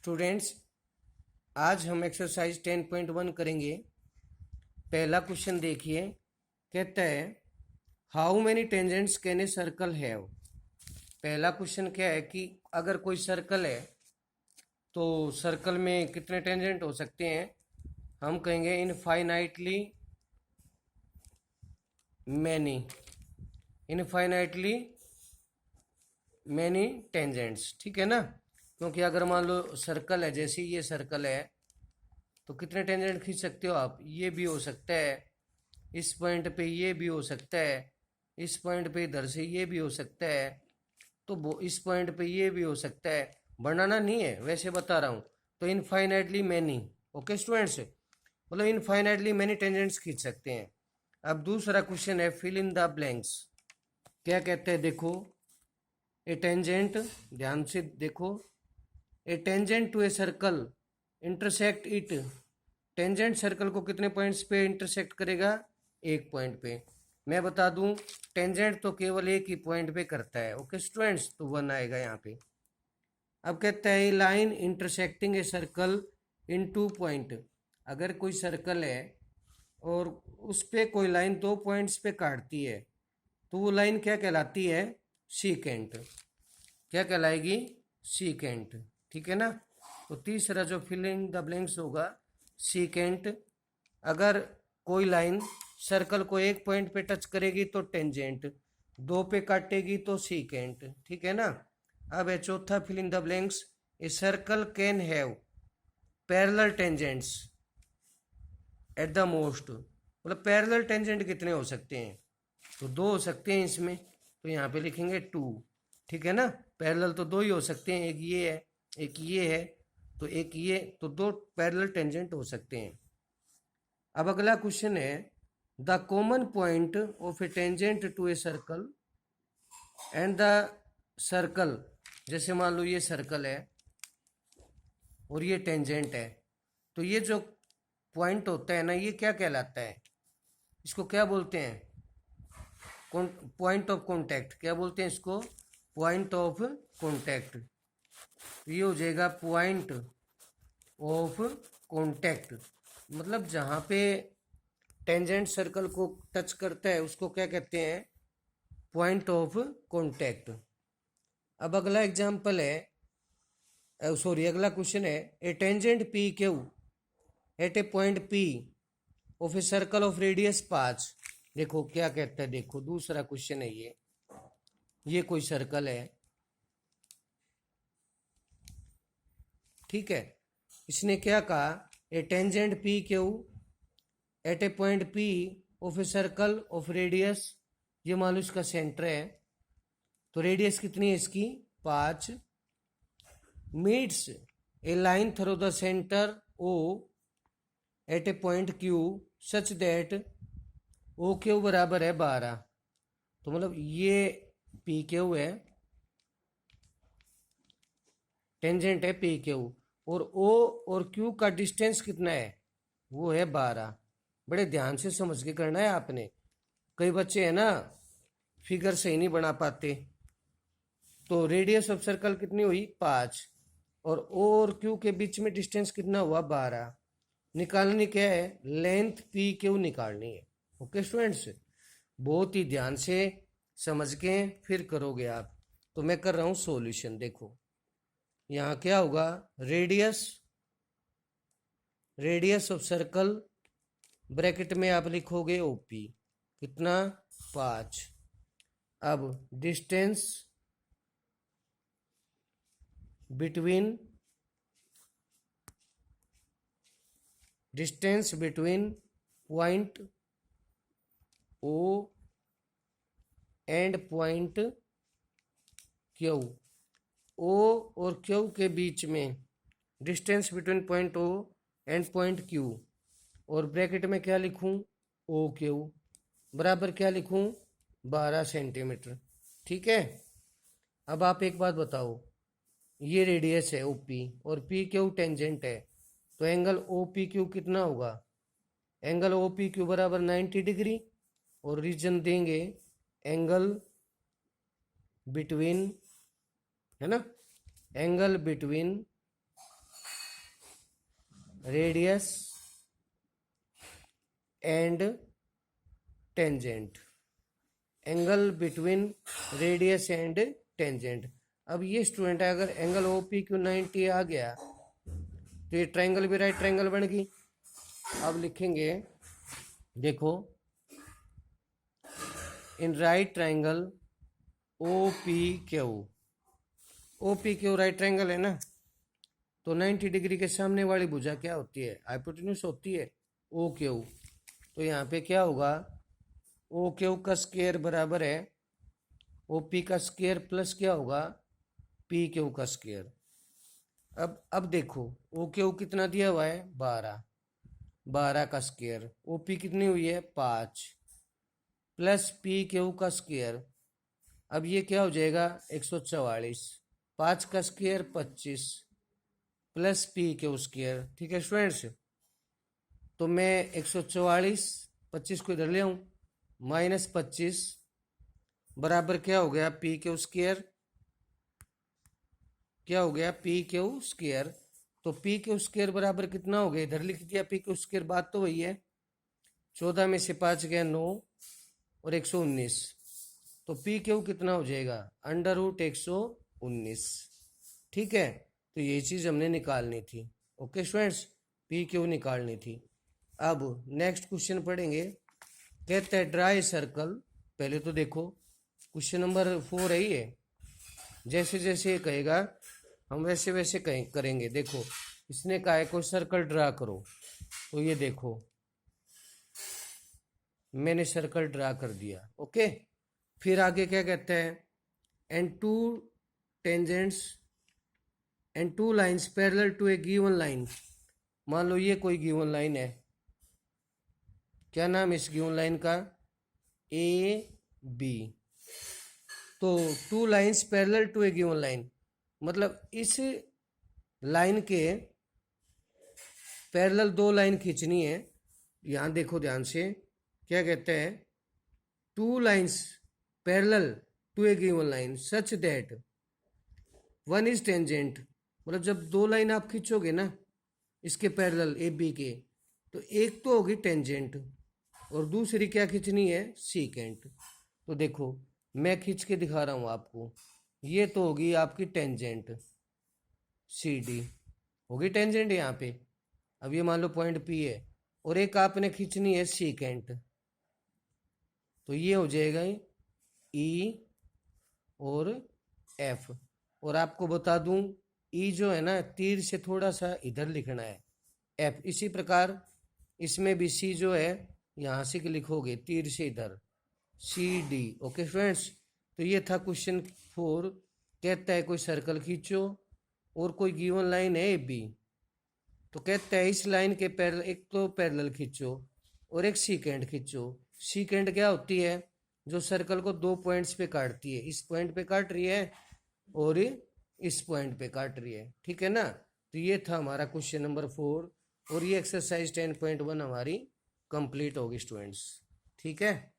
Students, आज हम exercise 10.1 करेंगे। पहला क्वेश्चन देखिए, कहता है how many tangents can a circle have. पहला क्वेश्चन क्या है कि अगर कोई सर्कल है तो सर्कल में कितने टेंजेंट हो सकते हैं। हम कहेंगे infinitely many, infinitely many tangents, ठीक है ना। क्योंकि अगर मान लो सर्कल है, जैसे ये सर्कल है तो कितने टेंजेंट खींच सकते हो आप। ये भी हो सकता है, इस पॉइंट पे ये भी हो सकता है, इस पॉइंट पे इधर से ये भी हो सकता है, तो इस पॉइंट पे ये भी हो सकता है। बनाना नहीं है, वैसे बता रहा हूँ। तो इनफाइनाइटली मैनी, ओके स्टूडेंट्स, मतलब इनफाइनाइटली मैनी टेंजेंट्स खींच सकते हैं। अब दूसरा क्वेश्चन है फिल इन द ब्लैंक्स। क्या कहते हैं देखो, ए टेंजेंट, ध्यान से देखो, a tangent to a circle intersect it. Tangent circle को कितने पॉइंट्स पे इंटरसेक्ट करेगा, एक पॉइंट पे। मैं बता दूं, टेंजेंट तो केवल एक ही पॉइंट पे करता है, ओके स्टूडेंट्स, तो 1 आएगा यहाँ पे। अब कहता है line intersecting a circle in 2 point. अगर कोई सर्कल है और उस पे कोई लाइन 2 पॉइंट्स पे काटती है तो वो लाइन क्या कहलाती है, सीकेंट। क्या कहलाएगी, सीकेंट, ठीक है ना। तो तीसरा जो फिल इन द ब्लैंक्स होगा, सीकेंट। अगर कोई लाइन सर्कल को एक पॉइंट पे टच करेगी तो टेंजेंट, 2 पे काटेगी तो सीकेंट, ठीक है ना। अब है चौथा fill in the blanks, a circle can have parallel tangents at the most. मतलब पैरेलल टेंजेंट कितने हो सकते हैं, तो 2 हो सकते हैं इसमें, तो यहाँ पे लिखेंगे 2, ठीक है ना। पैरेलल तो 2 ही हो सकते हैं, एक ये है एक ये है, तो एक ये, तो 2 पैरेलल टेंजेंट हो सकते हैं। अब अगला क्वेश्चन है the common point of a tangent to a circle and the circle. जैसे मान लो ये सर्कल है और ये टेंजेंट है, तो ये जो पॉइंट होता है ना, ये क्या कहलाता है, इसको क्या बोलते हैं, पॉइंट ऑफ कॉन्टैक्ट। क्या बोलते हैं इसको, पॉइंट ऑफ कॉन्टैक्ट। ये हो जाएगा पॉइंट ऑफ कॉन्टैक्ट। मतलब जहाँ पे टेंजेंट सर्कल को टच करता है उसको क्या कहते हैं, पॉइंट ऑफ कॉन्टैक्ट। अब अगला एग्जांपल है, सॉरी अगला क्वेश्चन है, a tangent P Q at a point P of a circle of radius 5। देखो क्या कहता है, देखो दूसरा क्वेश्चन है ये कोई सर्कल है, ठीक है। इसने क्या कहा, a tangent P Q at a point P of a circle of radius, ये मान लो इसका सेंटर है, तो रेडियस कितनी है इसकी, 5, meets a line through the centre O at a point Q such that O Q बराबर है 12। तो मतलब ये पी क्यू है, टेंजेंट है पी क्यू, और ओ और क्यू का डिस्टेंस कितना है, वो है 12। बड़े ध्यान से समझ के करना है आपने। कई बच्चे हैं ना फिगर सही नहीं बना पाते। तो रेडियस ऑफ सर्कल कितनी हुई, 5, और ओ और क्यू के बीच में डिस्टेंस कितना हुआ, 12। निकालनी क्या है, लेंथ पी क्यू निकालनी है, ओके स्टूडेंट्स। बहुत ही ध्यान से समझ के फिर करोगे आप। तो मैं कर रहा हूं सॉल्यूशन। देखो यहाँ क्या होगा, रेडियस ऑफ सर्कल ब्रैकेट में आप लिखोगे ओपी, कितना, 5। अब distance between point O and point Q, O और क्यू के बीच में distance between point O and point Q, और ब्रैकेट में क्या लिखूं, ओ क्यू बराबर क्या लिखूं, 12 सेंटीमीटर, ठीक है। अब आप एक बात बताओ, ये रेडियस है ओपी और पी क्यू टेंजेंट है, तो एंगल ओ पी क्यू कितना होगा, एंगल ओ पी क्यू बराबर 90 डिग्री, और रीजन देंगे एंगल बिटवीन, है ना, angle between radius and tangent, angle between radius and tangent. अब ये स्टूडेंट है, अगर एंगल ओ पी क्यू 90 आ गया तो ये ट्रायंगल भी राइट ट्रायंगल बन गई। अब लिखेंगे, देखो, in right triangle O P Q, O P Q right triangle है ना, तो 90 डिग्री के सामने वाली भुजा क्या होती है? हाइपोटेन्यूज होती है, ओ क्यू। तो यहाँ पे क्या होगा, ओ क्यू का स्क्वायर बराबर है ओ पी का स्क्वायर प्लस क्या होगा, पी क्यू का स्क्वायर। अब देखो, ओ क्यू कितना दिया हुआ है, 12, 12 का स्क्वायर, ओ पी कितनी हुई है, 5, प्लस पी क्यू का स्क्वायर। अब ये क्या हो जाएगा, 144, 5 का square 25, plus P Q square. ठीक है स्टूडेंट्स, तो मैं 144, 25 को इधर ले आऊँ, माइनस 25 बराबर क्या हो गया, पी क्यू स्क्वायर, क्या हो गया, पी क्यू स्क्वायर। तो पी क्यू स्क्वायर बराबर कितना हो गया, इधर लिख दिया पी क्यू स्क्वायर, बात तो वही है। 14 में से 5 गया 9 और 119, तो पी क्यू कितना हो जाएगा, अंडर रूट 119। ठीक है, तो ये चीज़ हमने निकालनी थी। ओके स्टूडेंट्स, पी क्यू निकालनी थी। अब नेक्स्ट क्वेश्चन पढ़ेंगे, कहते हैं ड्राई सर्कल। पहले तो देखो क्वेश्चन नंबर 4 है ये, जैसे जैसे ये कहेगा हम वैसे वैसे करेंगे। देखो इसने कहा है कोई सर्कल ड्रा करो, तो ये देखो मैंने सर्कल ड्रा कर दिया। ओके, फिर आगे क्या कहते हैं, and two tangents and two lines parallel to a given line. मान लो ये कोई गिवन लाइन है, क्या नाम है इस गिवन लाइन का, ए बी। तो two lines parallel to a given line, मतलब इस लाइन के पैरेलल दो लाइन खींचनी है। यहां देखो ध्यान से, क्या कहते हैं, two lines parallel to a given line such that one is tangent. मतलब जब दो लाइन आप खींचोगे ना इसके पैरेलल ए बी के, तो एक तो होगी टेंजेंट और दूसरी क्या खींचनी है, सीकेंट। तो देखो मैं खींच के दिखा रहा हूं आपको, ये तो होगी आपकी टेंजेंट, सी डी होगी टेंजेंट यहाँ पे। अब ये मान लो पॉइंट पी है और एक आपने खींचनी है सीकेंट, तो ये हो जाएगा ई और एफ। और आपको बता दूं ई जो है ना तीर से थोड़ा सा इधर लिखना है, एफ इसी प्रकार इसमें भी सी जो है यहाँ से लिखोगे तीर से इधर, सी डी। ओके फ्रेंड्स, तो ये था क्वेश्चन 4। कहता है कोई सर्कल खींचो और कोई गिवन लाइन है ए बी, तो कहता है इस लाइन के पैरेलल एक तो पैरेलल खींचो और एक सीकेंट खींचो। सीकेंट क्या होती है, जो सर्कल को दो पॉइंट्स पे काटती है, इस पॉइंट पे काट रही है और इस पॉइंट पे काट रही है। ठीक है ना, तो ये था हमारा क्वेश्चन नंबर 4 और ये एक्सरसाइज 10.1 हमारी कंप्लीट होगी स्टूडेंट्स। ठीक है।